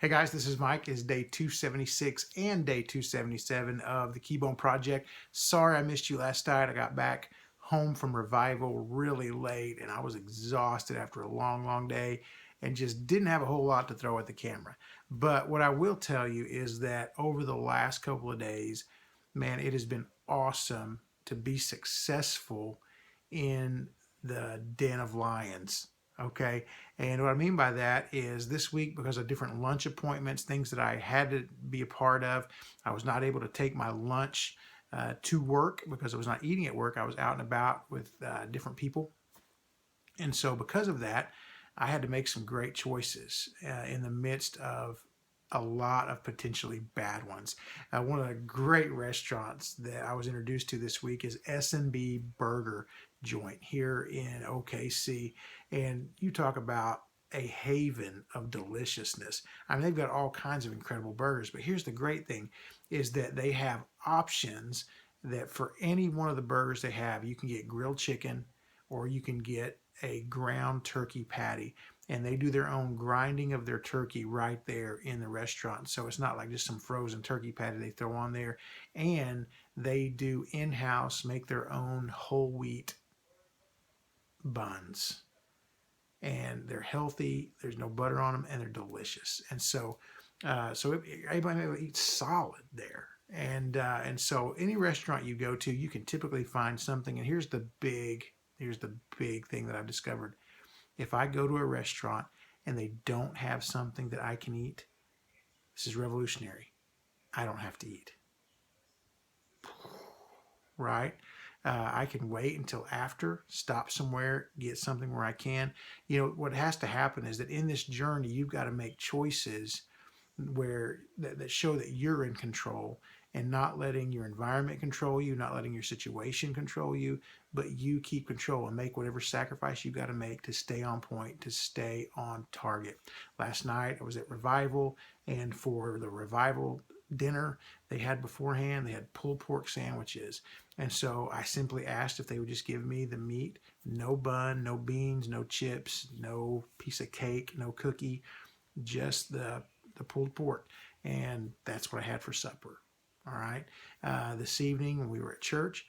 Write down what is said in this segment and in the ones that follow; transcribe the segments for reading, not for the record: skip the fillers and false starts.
Hey guys, this is Mike. It's day 276 and day 277 of the Keybone Project. Sorry I missed you last night. I got back home from revival really late and I was exhausted after a long day and just didn't have a whole lot to throw at the camera. But what I will tell you is that over the last couple of days, man, it has been awesome to be successful in the den of lions. Okay. And what I mean by that is this week, because of different lunch appointments, things that I had to be a part of, I was not able to take my lunch to work because I was not eating at work. I was out and about with different people. And so because of that, I had to make some great choices in the midst of a lot of potentially bad ones. One of the great restaurants that I was introduced to this week is SMB Burger Joint here in OKC. And you talk about a haven of deliciousness. I mean, they've got all kinds of incredible burgers, but here's the great thing is that they have options that for any one of the burgers they have, you can get grilled chicken or you can get a ground turkey patty, and they do their own grinding of their turkey right there in the restaurant. So it's not like just some frozen turkey patty they throw on there. And they do in-house, make their own whole wheat buns. And they're healthy, there's no butter on them, and they're delicious. And so everybody eats solid there. And so any restaurant you go to, you can typically find something. And here's the big thing that I've discovered. If I go to a restaurant and they don't have something that I can eat, this is revolutionary. I don't have to eat. Right? I can wait until after, stop somewhere, get something where I can. You know, what has to happen is that in this journey, you've got to make choices that show that you're in control and not letting your environment control you, not letting your situation control you, but you keep control and make whatever sacrifice you got to make to stay on point, to stay on target. Last night I was at revival, and for the revival dinner they had beforehand, they had pulled pork sandwiches. And so I simply asked if they would just give me the meat, no bun, no beans, no chips, no piece of cake, no cookie, just the pulled pork. And that's what I had for supper. All right. This evening when we were at church,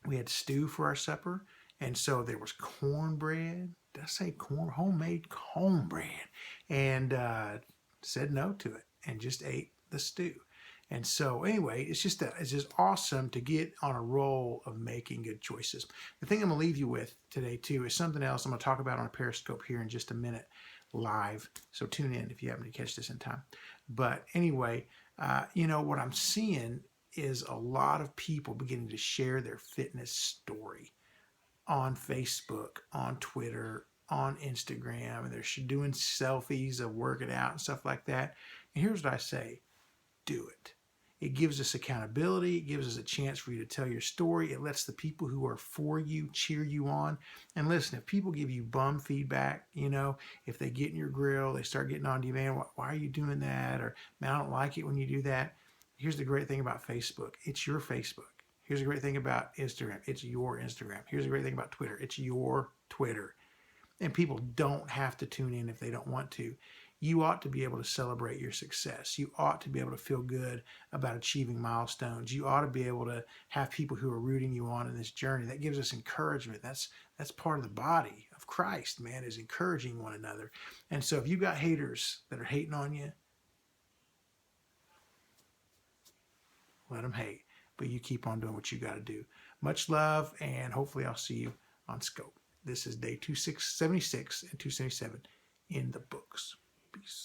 we had stew for our supper. And so there was cornbread. Did I say corn? Homemade cornbread. And said no to it and just ate the stew. And so anyway, it's just awesome to get on a roll of making good choices. The thing I'm going to leave you with today too is something else I'm going to talk about on a Periscope here in just a minute live. So tune in if you happen to catch this in time. But anyway, you know, what I'm seeing is a lot of people beginning to share their fitness story on Facebook, on Twitter, on Instagram, and they're doing selfies of working out and stuff like that. And here's what I say. Do it. It gives us accountability. It gives us a chance for you to tell your story. It lets the people who are for you cheer you on. And listen, if people give you bum feedback, you know, if they get in your grill, they start getting on to you, man, why are you doing that? Or, man, I don't like it when you do that. Here's the great thing about Facebook. It's your Facebook. Here's the great thing about Instagram. It's your Instagram. Here's the great thing about Twitter. It's your Twitter. And people don't have to tune in if they don't want to. You ought to be able to celebrate your success. You ought to be able to feel good about achieving milestones. You ought to be able to have people who are rooting you on in this journey. That gives us encouragement. That's part of the body of Christ, man, is encouraging one another. And so if you've got haters that are hating on you, let them hate. But you keep on doing what you got to do. Much love, and hopefully I'll see you on Scope. This is day 276 and 277 in the books. Peace.